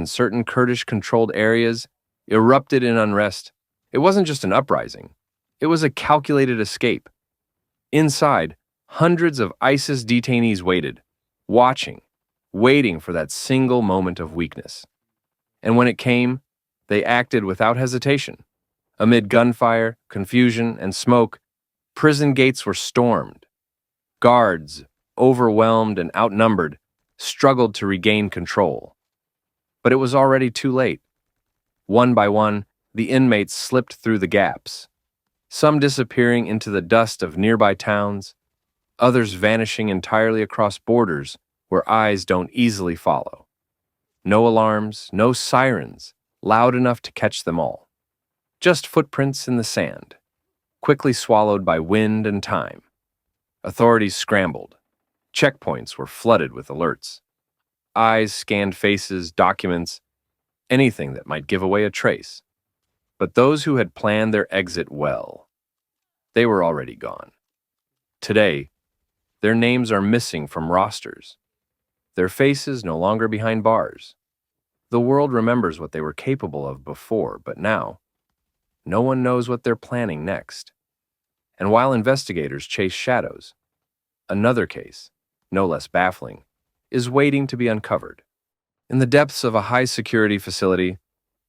in certain Kurdish-controlled areas erupted in unrest. It wasn't just an uprising. It was a calculated escape. Inside, hundreds of ISIS detainees waited, watching, waiting for that single moment of weakness. And when it came, they acted without hesitation. Amid gunfire, confusion, and smoke, prison gates were stormed. Guards, overwhelmed and outnumbered, struggled to regain control. But it was already too late. One by one, the inmates slipped through the gaps, some disappearing into the dust of nearby towns, others vanishing entirely across borders where eyes don't easily follow. No alarms, no sirens, loud enough to catch them all. Just footprints in the sand, quickly swallowed by wind and time. Authorities scrambled. Checkpoints were flooded with alerts. Eyes scanned faces, documents, anything that might give away a trace. But those who had planned their exit well, they were already gone. Today, their names are missing from rosters. Their faces no longer behind bars. The world remembers what they were capable of before, but now, no one knows what they're planning next. And while investigators chase shadows, another case, no less baffling, is waiting to be uncovered. In the depths of a high-security facility,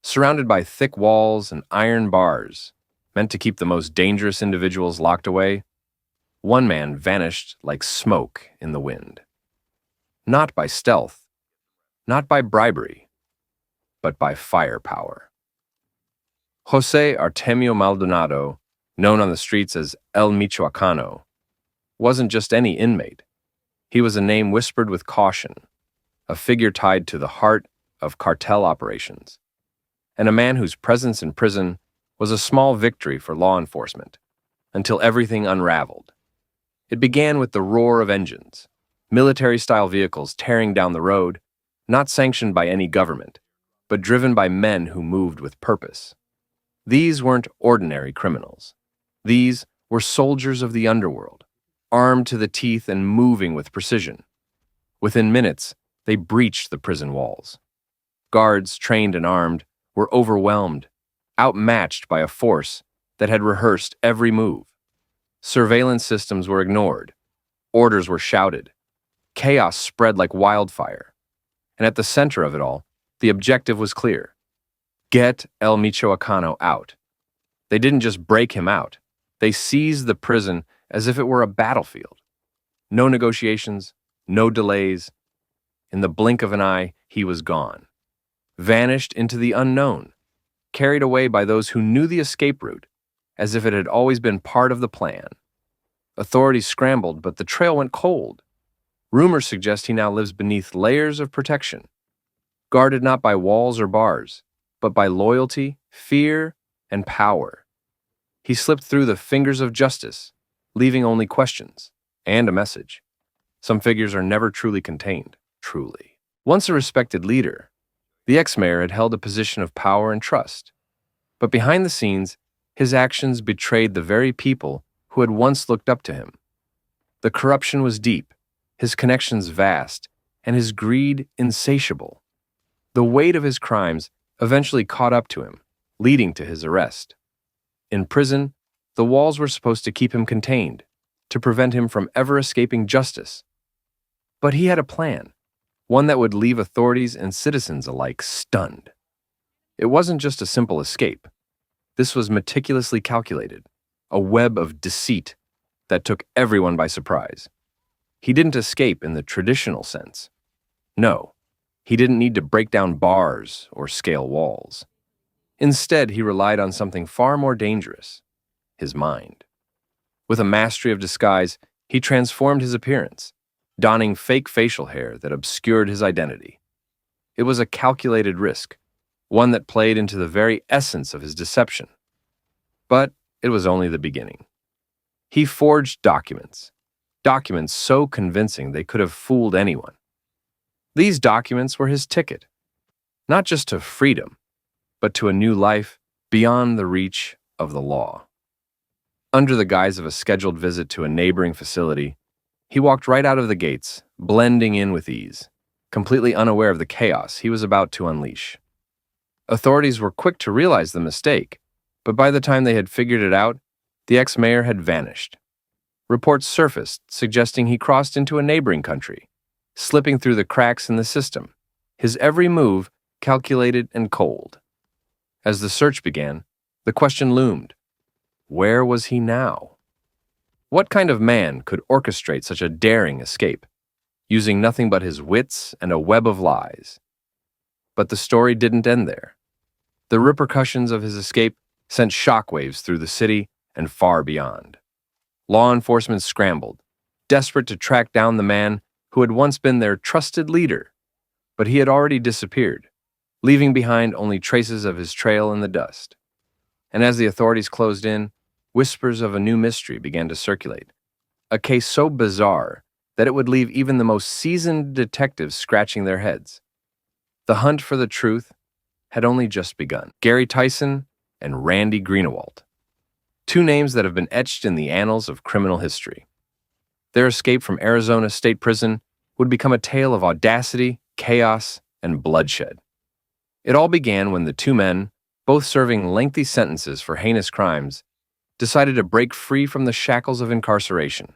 surrounded by thick walls and iron bars, meant to keep the most dangerous individuals locked away, one man vanished like smoke in the wind. Not by stealth, not by bribery, but by firepower. José Artemio Maldonado, known on the streets as El Michoacano, wasn't just any inmate. He was a name whispered with caution, a figure tied to the heart of cartel operations, and a man whose presence in prison was a small victory for law enforcement, until everything unraveled. It began with the roar of engines, military-style vehicles tearing down the road, not sanctioned by any government, but driven by men who moved with purpose. These weren't ordinary criminals. These were soldiers of the underworld, armed to the teeth and moving with precision. Within minutes, they breached the prison walls. Guards, trained and armed, were overwhelmed, outmatched by a force that had rehearsed every move. Surveillance systems were ignored. Orders were shouted. Chaos spread like wildfire. And at the center of it all, the objective was clear. Get El Michoacano out. They didn't just break him out. They seized the prison as if it were a battlefield. No negotiations, no delays. In the blink of an eye, he was gone. Vanished into the unknown, carried away by those who knew the escape route, as if it had always been part of the plan. Authorities scrambled, but the trail went cold. Rumors suggest he now lives beneath layers of protection, guarded not by walls or bars, but by loyalty, fear, and power. He slipped through the fingers of justice, leaving only questions and a message. Some figures are never truly contained, truly. Once a respected leader, the ex-mayor had held a position of power and trust. But behind the scenes, his actions betrayed the very people who had once looked up to him. The corruption was deep, his connections vast, and his greed insatiable. The weight of his crimes eventually caught up to him, leading to his arrest. In prison, the walls were supposed to keep him contained, to prevent him from ever escaping justice. But he had a plan, one that would leave authorities and citizens alike stunned. It wasn't just a simple escape. This was meticulously calculated, a web of deceit that took everyone by surprise. He didn't escape in the traditional sense. No, he didn't need to break down bars or scale walls. Instead, he relied on something far more dangerous, his mind. With a mastery of disguise, he transformed his appearance, donning fake facial hair that obscured his identity. It was a calculated risk, one that played into the very essence of his deception. But it was only the beginning. He forged documents so convincing they could have fooled anyone. These documents were his ticket, not just to freedom, but to a new life beyond the reach of the law. Under the guise of a scheduled visit to a neighboring facility, he walked right out of the gates, blending in with ease. completely unaware of the chaos he was about to unleash. Authorities were quick to realize the mistake, but by the time they had figured it out, the ex-mayor had vanished. Reports surfaced suggesting he crossed into a neighboring country, slipping through the cracks in the system, his every move calculated and cold. As the search began, the question loomed: where was he now? What kind of man could orchestrate such a daring escape, using nothing but his wits and a web of lies? But the story didn't end there. The repercussions of his escape sent shockwaves through the city and far beyond. Law enforcement scrambled, desperate to track down the man who had once been their trusted leader, but he had already disappeared, leaving behind only traces of his trail in the dust. And as the authorities closed in, whispers of a new mystery began to circulate, a case so bizarre that it would leave even the most seasoned detectives scratching their heads. The hunt for the truth had only just begun. Gary Tyson and Randy Greenawalt, two names that have been etched in the annals of criminal history. Their escape from Arizona State Prison would become a tale of audacity, chaos, and bloodshed. It all began when the two men, both serving lengthy sentences for heinous crimes, decided to break free from the shackles of incarceration.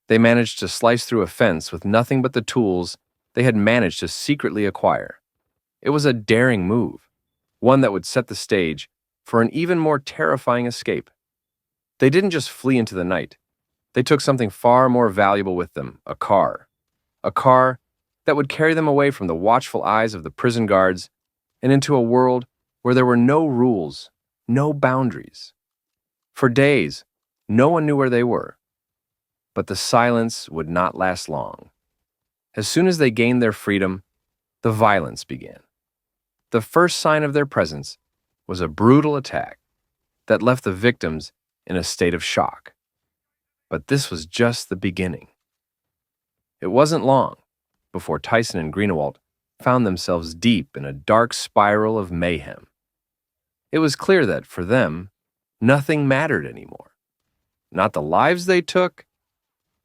They managed to slice through a fence with nothing but the tools they had managed to secretly acquire. It was a daring move, one that would set the stage for an even more terrifying escape. They didn't just flee into the night. They took something far more valuable with them, a car. A car that would carry them away from the watchful eyes of the prison guards and into a world where there were no rules, no boundaries. For days, no one knew where they were. But the silence would not last long. As soon as they gained their freedom, the violence began. The first sign of their presence was a brutal attack that left the victims in a state of shock. But this was just the beginning. It wasn't long before Tyson and Greenawalt found themselves deep in a dark spiral of mayhem. It was clear that, for them, nothing mattered anymore. Not the lives they took,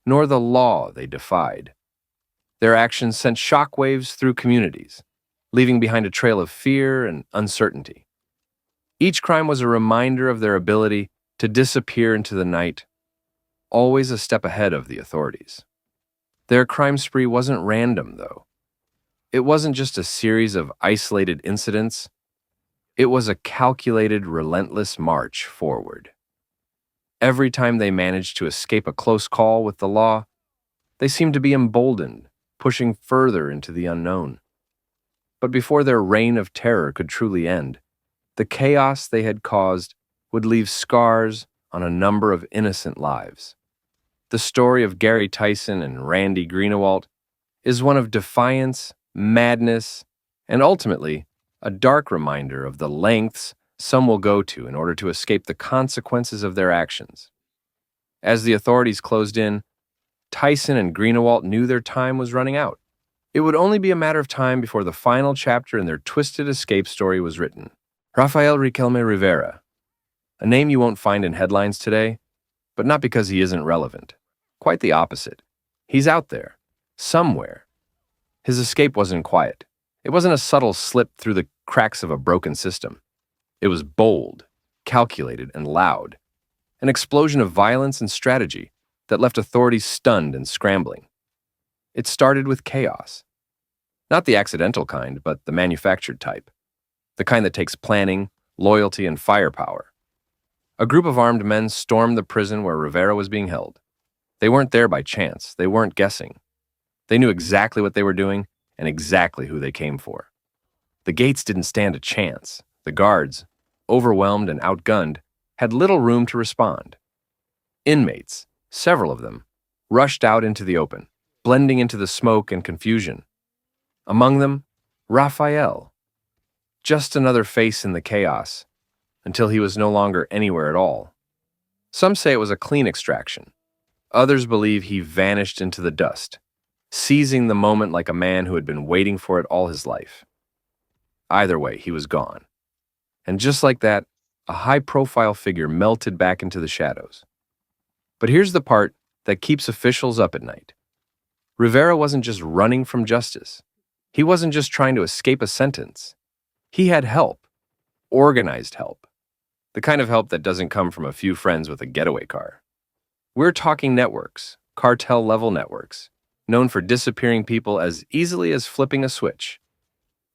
nor the law they defied. Their actions sent shockwaves through communities, leaving behind a trail of fear and uncertainty. Each crime was a reminder of their ability to disappear into the night, always a step ahead of the authorities. Their crime spree wasn't random, though. It wasn't just a series of isolated incidents. It was a calculated, relentless march forward. Every time they managed to escape a close call with the law, they seemed to be emboldened, pushing further into the unknown. But before their reign of terror could truly end, the chaos they had caused would leave scars on a number of innocent lives. The story of Gary Tyson and Randy Greenawalt is one of defiance, madness, and ultimately, a dark reminder of the lengths some will go to in order to escape the consequences of their actions. As the authorities closed in, Tyson and Greenawalt knew their time was running out. It would only be a matter of time before the final chapter in their twisted escape story was written. Rafael Riquelme Rivera, a name you won't find in headlines today, but not because he isn't relevant. Quite the opposite. He's out there, somewhere. His escape wasn't quiet. It wasn't a subtle slip through the cracks of a broken system. It was bold, calculated, and loud. An explosion of violence and strategy that left authorities stunned and scrambling. It started with chaos. Not the accidental kind, but the manufactured type. The kind that takes planning, loyalty, and firepower. A group of armed men stormed the prison where Rivera was being held. They weren't there by chance. They weren't guessing. They knew exactly what they were doing and exactly who they came for. The gates didn't stand a chance. The guards, overwhelmed and outgunned, had little room to respond. Inmates, several of them, rushed out into the open, blending into the smoke and confusion. Among them, Raphael. Just another face in the chaos, until he was no longer anywhere at all. Some say it was a clean extraction. Others believe he vanished into the dust, seizing the moment like a man who had been waiting for it all his life. Either way, he was gone. And just like that, a high-profile figure melted back into the shadows. But here's the part that keeps officials up at night. Rivera wasn't just running from justice. He wasn't just trying to escape a sentence. He had help, organized help, the kind of help that doesn't come from a few friends with a getaway car. We're talking networks, cartel-level networks, known for disappearing people as easily as flipping a switch.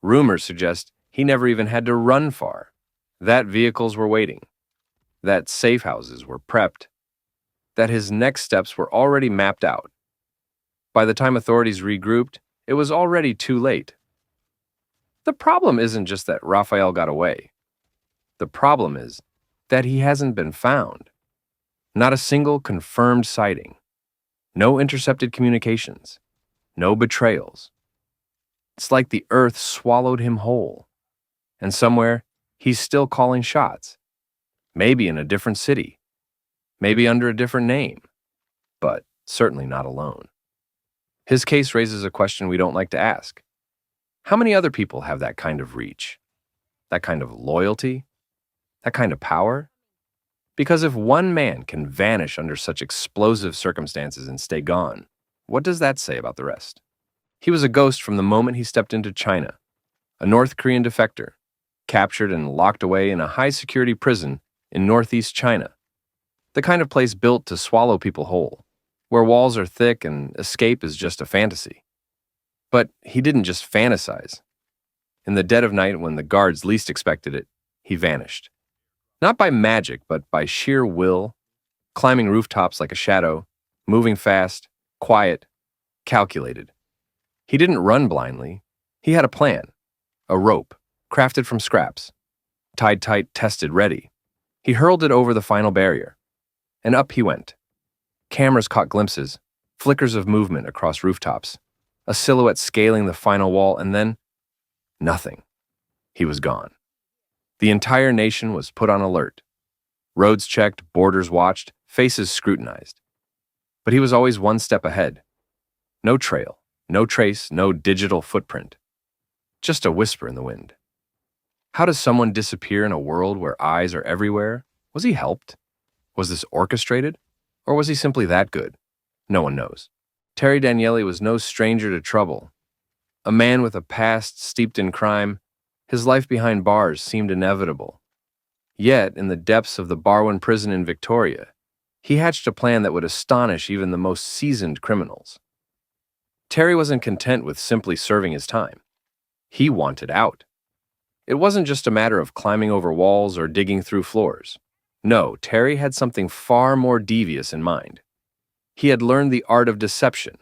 Rumors suggest he never even had to run far, that vehicles were waiting, that safe houses were prepped, that his next steps were already mapped out. By the time authorities regrouped, it was already too late. The problem isn't just that Raphael got away. The problem is that he hasn't been found. Not a single confirmed sighting. No intercepted communications. No betrayals. It's like the earth swallowed him whole. And somewhere, he's still calling shots. Maybe in a different city. Maybe under a different name. But certainly not alone. His case raises a question we don't like to ask. How many other people have that kind of reach? That kind of loyalty? That kind of power? Because if one man can vanish under such explosive circumstances and stay gone, what does that say about the rest? He was a ghost from the moment he stepped into China, a North Korean defector, captured and locked away in a high-security prison in northeast China, the kind of place built to swallow people whole, where walls are thick and escape is just a fantasy. But he didn't just fantasize. In the dead of night, when the guards least expected it, he vanished. Not by magic, but by sheer will, climbing rooftops like a shadow, moving fast, quiet, calculated. He didn't run blindly. He had a plan, a rope, crafted from scraps, tied tight, tested, ready. He hurled it over the final barrier, and up he went. Cameras caught glimpses, flickers of movement across rooftops, a silhouette scaling the final wall, and then nothing. He was gone. The entire nation was put on alert. Roads checked, borders watched, faces scrutinized. But he was always one step ahead. No trail, no trace, no digital footprint. Just a whisper in the wind. How does someone disappear in a world where eyes are everywhere? Was he helped? Was this orchestrated? Or was he simply that good? No one knows. Terry Daniele was no stranger to trouble. A man with a past steeped in crime, his life behind bars seemed inevitable. Yet, in the depths of the Barwon prison in Victoria, he hatched a plan that would astonish even the most seasoned criminals. Terry wasn't content with simply serving his time. He wanted out. It wasn't just a matter of climbing over walls or digging through floors. No, Terry had something far more devious in mind. He had learned the art of deception,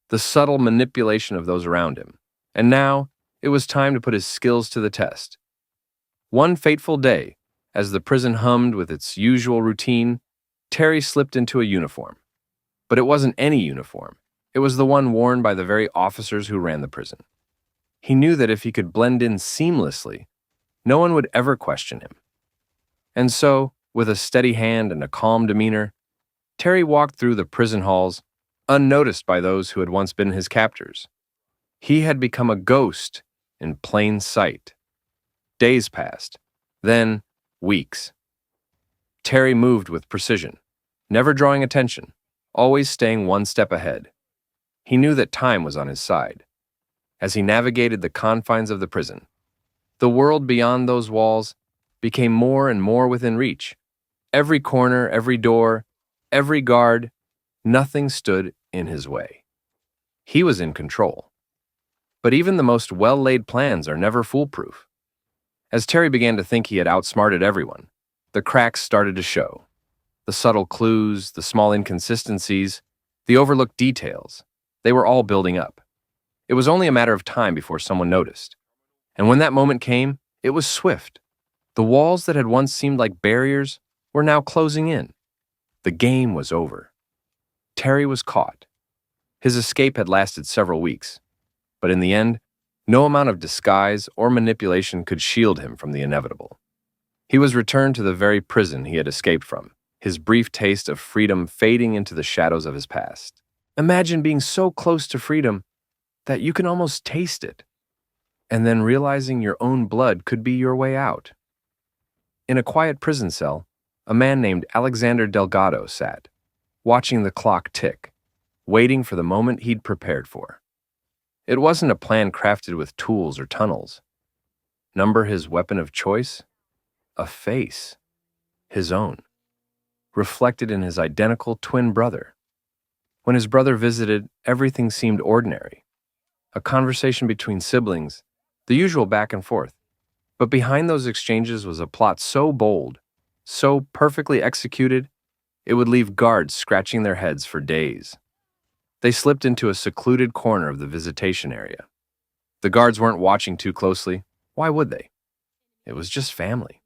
the subtle manipulation of those around him, and now it was time to put his skills to the test. One fateful day, as the prison hummed with its usual routine, Terry slipped into a uniform. But it wasn't any uniform. It was the one worn by the very officers who ran the prison. He knew that if he could blend in seamlessly, no one would ever question him. And so, with a steady hand and a calm demeanor, Terry walked through the prison halls, unnoticed by those who had once been his captors. He had become a ghost in plain sight. Days passed, then weeks. Terry moved with precision, never drawing attention, always staying one step ahead. He knew that time was on his side. As he navigated the confines of the prison, the world beyond those walls became more and more within reach. Every corner, every door, every guard, nothing stood in his way. He was in control. But even the most well-laid plans are never foolproof. As Terry began to think he had outsmarted everyone, the cracks started to show. The subtle clues, the small inconsistencies, the overlooked details, they were all building up. It was only a matter of time before someone noticed. And when that moment came, it was swift. The walls that had once seemed like barriers were now closing in. The game was over. Terry was caught. His escape had lasted several weeks, but in the end, no amount of disguise or manipulation could shield him from the inevitable. He was returned to the very prison he had escaped from, his brief taste of freedom fading into the shadows of his past. Imagine being so close to freedom that you can almost taste it, and then realizing your own blood could be your way out. In a quiet prison cell, a man named Alexander Delgado sat, watching the clock tick, waiting for the moment he'd prepared for. It wasn't a plan crafted with tools or tunnels. Number his weapon of choice? A face. His own. Reflected in his identical twin brother. When his brother visited, everything seemed ordinary. A conversation between siblings, the usual back and forth. But behind those exchanges was a plot so bold, so perfectly executed, it would leave guards scratching their heads for days. They slipped into a secluded corner of the visitation area. The guards weren't watching too closely. Why would they? It was just family.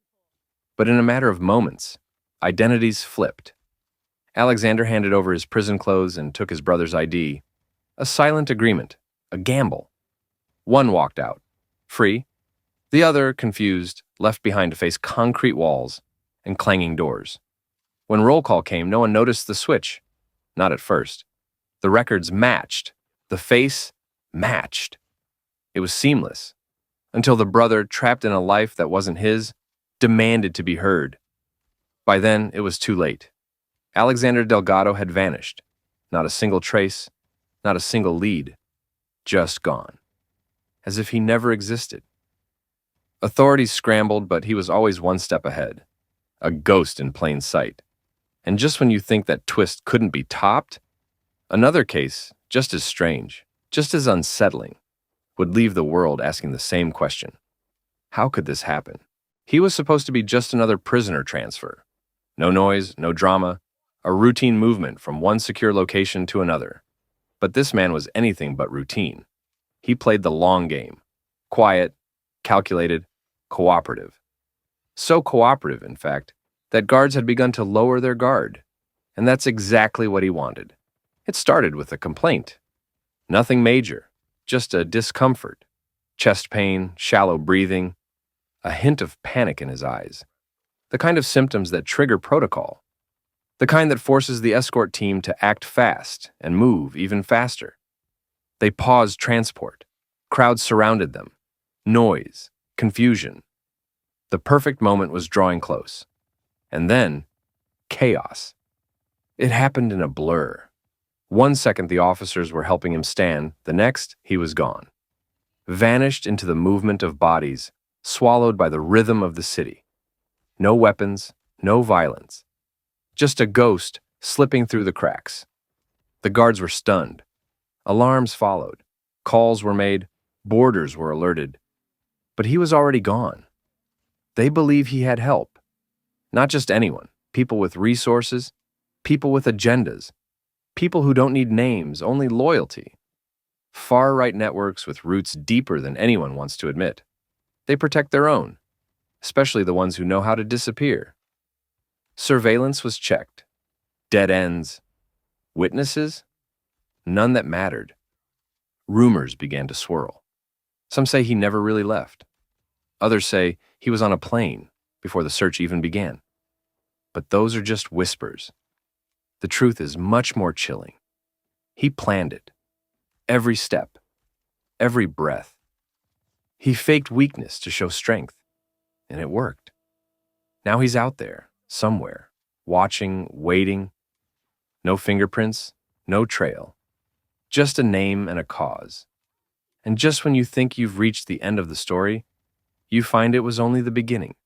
But in a matter of moments, identities flipped. Alexander handed over his prison clothes and took his brother's ID. A silent agreement, a gamble. One walked out, free. The other, confused, left behind to face concrete walls and clanging doors. When roll call came, no one noticed the switch. Not at first. The records matched. The face matched. It was seamless. Until the brother, trapped in a life that wasn't his, demanded to be heard. By then, it was too late. Alexander Delgado had vanished. Not a single trace, not a single lead. Just gone. As if he never existed. Authorities scrambled, but he was always one step ahead. A ghost in plain sight. And just when you think that twist couldn't be topped, another case, just as strange, just as unsettling, would leave the world asking the same question. How could this happen? He was supposed to be just another prisoner transfer. No noise, no drama, a routine movement from one secure location to another. But this man was anything but routine. He played the long game. Quiet, calculated, cooperative. So cooperative, in fact, that guards had begun to lower their guard. And that's exactly what he wanted. It started with a complaint. Nothing major, just a discomfort. Chest pain, shallow breathing, a hint of panic in his eyes. The kind of symptoms that trigger protocol. The kind that forces the escort team to act fast and move even faster. They paused transport. Crowds surrounded them. Noise, confusion. The perfect moment was drawing close. And then, chaos. It happened in a blur. 1 second the officers were helping him stand, the next he was gone. Vanished into the movement of bodies, swallowed by the rhythm of the city. No weapons, no violence. Just a ghost slipping through the cracks. The guards were stunned. Alarms followed. Calls were made. Boarders were alerted. But he was already gone. They believe he had help. Not just anyone. People with resources. People with agendas. People who don't need names, only loyalty. Far-right networks with roots deeper than anyone wants to admit. They protect their own, especially the ones who know how to disappear. Surveillance was checked. Dead ends. Witnesses? None that mattered. Rumors began to swirl. Some say he never really left. Others say he was on a plane before the search even began. But those are just whispers. The truth is much more chilling. He planned it. Every step. Every breath. He faked weakness to show strength. And it worked. Now he's out there, somewhere, watching, waiting. No fingerprints, no trail. Just a name and a cause. And just when you think you've reached the end of the story, you find it was only the beginning.